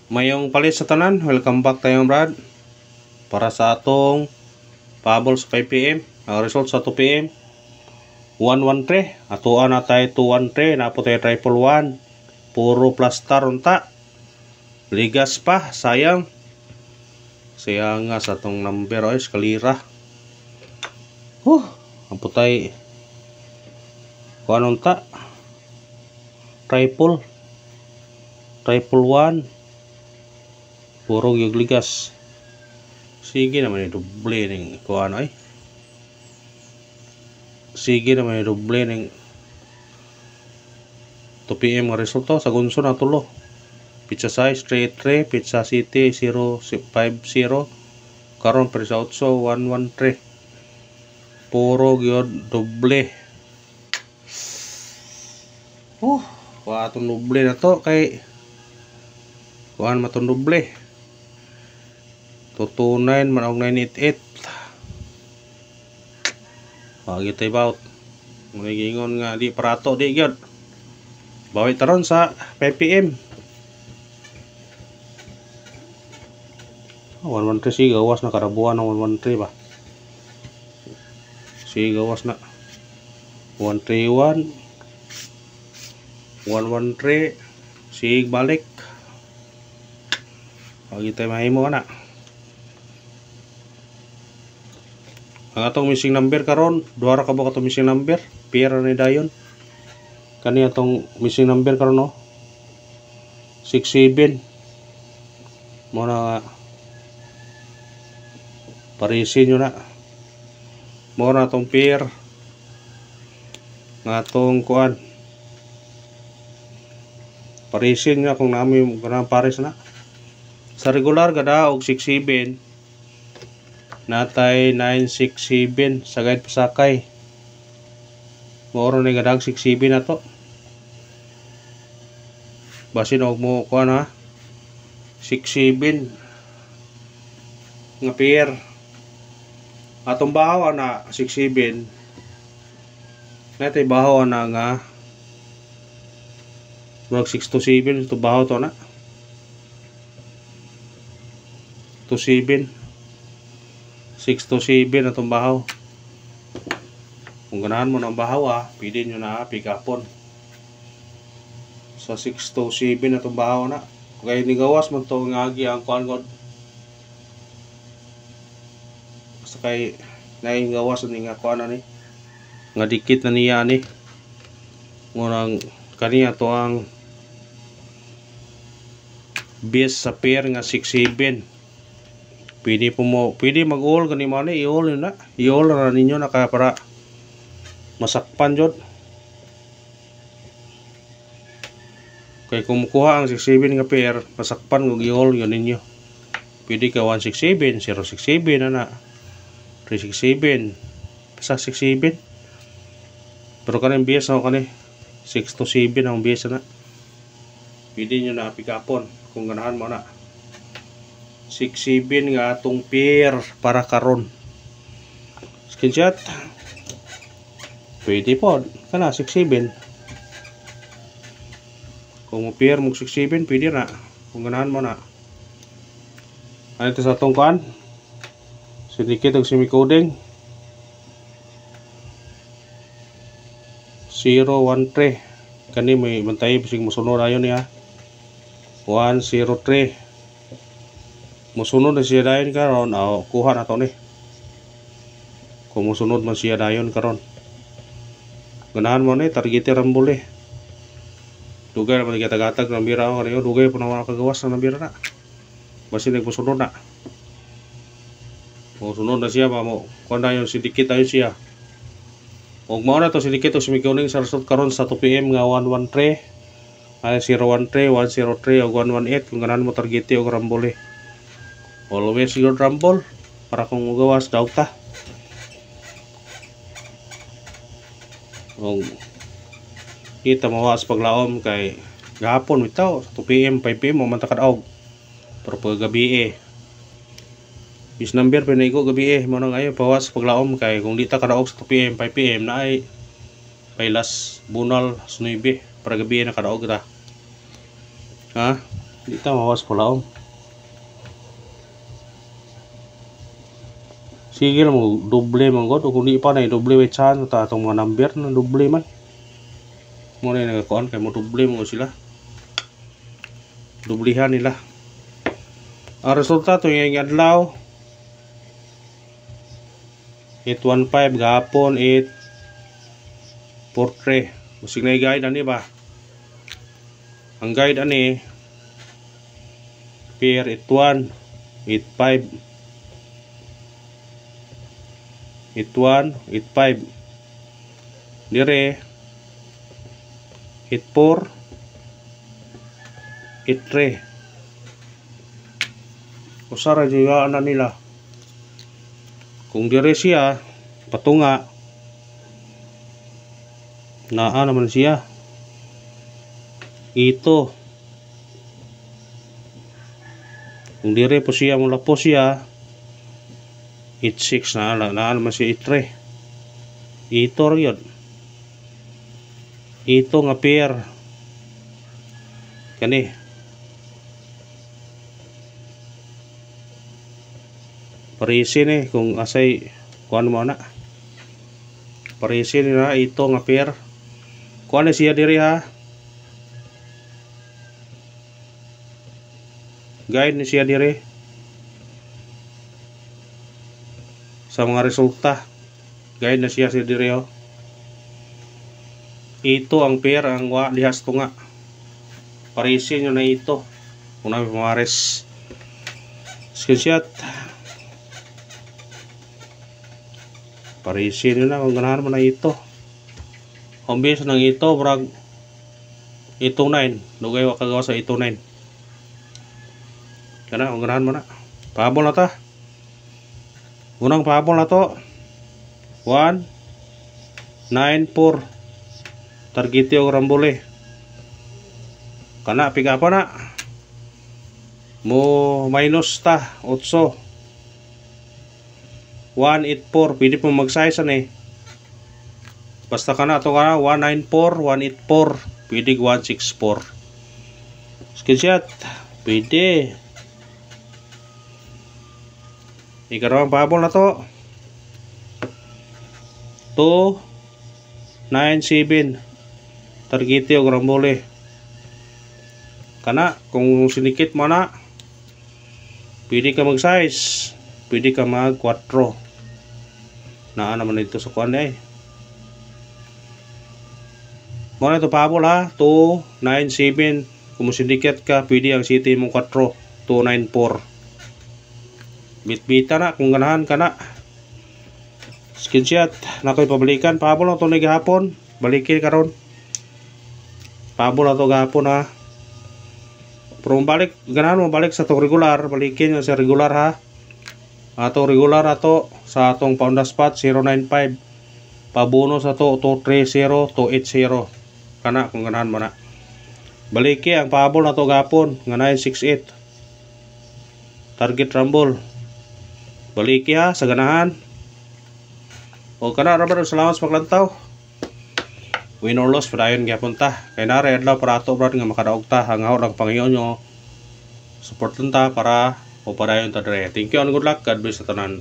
Mayong palit sa tanan, welcome back tayong Brad. Para sa atong pahabol sa 5pm, ang result sa 2pm 113, atuan na tayo 213, napo tayo triple 1, puro plus star unta. Ligas pa, sayang nga sa atong number o eskalira. Napo tayo kuan unta, triple 1, puro yung ligas. Sige naman yung doble ng kuan ay. Sige naman yung doble ng 2pm nga resulta sa gunso na tulo. Pizza size 3-3, pizza city 050, karon per sa 8 113. Puro gyud doble. Atong doble na to kay kuan matong doble. 229 man og 988. Gitay baut. Muna gingon nga di parato di gyud. Bawi taron sa 5pm. 113 si gawas na karabuan ng 113 ba. Si gawas na 131 113 si balik. Gitay mahimo na. Ang atong missing number karon, duha ra ka ba katong missing number? Pira ni dayon. Kani atong missing number karon no. 67. Mo na parisin nyo na. Mo na atong pair. Nga atong kuan. Parisin nyo kung nami ganang pares na. Sa regular gada og 67. Natay 967 sa guide pasakay. Moro ni gadag 67 na to. Basin og mo kuan ha. 67 nga pair. Atong bahaw na 67. Natay bahaw na nga mag 627 to bahaw to na. 27 627 na itong bahaw. Kung ganahan mo ng bahaw pwede nyo na pick upon sa 627 na itong bahaw na. Kaya nigawas mo ito ngagi ang kuan god. Basta kay naing gawas ni nga kuan na ni nga dikit na niya ni ngunang kaniya to ang base sa pair nga 67. Pwede mag-all gani mo ni i-all na. I-all na ninyo na kaya para masakpan jud. Kay kumukuha ang 67 nga pair, masakpan og i-all yun ninyo. Pwede ka 167, 067 na 367, sa 67. Pero kanang bias na kani 627 ang bias na. Pwede nyo na pikapon kung ganahan mo na. 67 nga atong pair para karon. Screenshot. Pwede po. Kana 67. Kung mo pair mo 67 pwede na. Kung ganahan mo na. Ano ito sa atong kuan? Sindikit og semicoding. 013. Kani may bantay bisig mosunod ayon niya. 103. Musunod na siya dayon karon, kuha na to ni. Kung musunod man siya dayon karon. Ganahan mo ni targete rambole. Dugay naman gatag-gatag ng bira ko niyo, dugay po na mga kagawas na bira na. Basi nagmusunod na. Musunod na siya ba mo. Kuan na yung sindikit ayon siya. Og mao na to sindikit og sumikuning sa result karon sa 2pm nga 113, 013, 103 og 118 kung ganahan mo targete og rambole. Always your rumble para kung magawas daw ta. Kita mawas paglaom kay gahapon bitaw 2pm 5pm mo man ta kadaog. Pero pag gabi bis number pinay ko gabi mo nang ayo pawas paglaom kay kung di ta kadaog sa 2pm 5pm na ay pailas bunal 9 para gabi na kadaog ta. Ha? Di ta mawas pala. Sige lang mo doble man god, kung di pa na doble way chance ta atong mga number na doble man. Mo na nagakuan kay mo doble mo sila. Dublihan nila. Ang resulta to yung adlaw 815 gahapon 843. Musig na guide ani ba? Ang guide ani pair 81 85 81 85 dire 84 83. Usara juga na nila. Kung dire siya patunga naa naman siya. Ito. Kung dire po siya mula po siya 86 na naman siya 83. Ito rin. Ito nga pair. Kani. Parisin kung asay kuan mo na. Parisin na ito nga pair. Kuan siya diri ha. Guide ni siya diri. Sa mga resulta. Guide na siya diri ho. Ito ang pair ang wa lihas tunga. Parisin nyo na ito. Kung namin pumares. Screenshot. Parisin nyo na kung ganahan mo na ito. Kung base ng ito, brag 829. Lugay wa kagawa sa 829. Kana kung ganahan mo na. Pahabol na ta. Unang pahabol na to. 194. Targeti o rambole. Kana piga pa na. Mo minus ta 8. 184, pwede po mag-size ani. Basta kana to kana 194, 184, pwede 164. Screenshot, pwede. Ikarawang pahabol na to. 297. Targeti o rambole. Kana kung sinikit mo na, pwede ka mag-size, pwede ka mag-4. Naa naman dito sa kuan ay. Mo na to pahabol ha. 297. Kung syndicate ka, pwede ang city mong 4. 294. Bit-bita na kung ganahan ka na. Screenshot. Nakoy pabalikan. Pahabol na to na gahapon. Balikin karon. Pahabol na to gahapon ha. Pero balik, ganahan mo balik sa to regular. Balikin sa regular ha. Ato regular ato sa atong pound spot 095. Pabono sa to 230 280. Kana kung ganahan mo na. Baliki ang pahabol na to gapon nga 968. Target rumble. Baliki ha sa ganahan. O kana ra ba salamat sa paglantaw. Win or loss padayon gyapon ta. Kay nare adlaw para ato brad nga makadaog ta hangaw lang Panginoon nyo. Support lang ta para o padayon ta dire. Thank you and good luck. God bless sa tanan.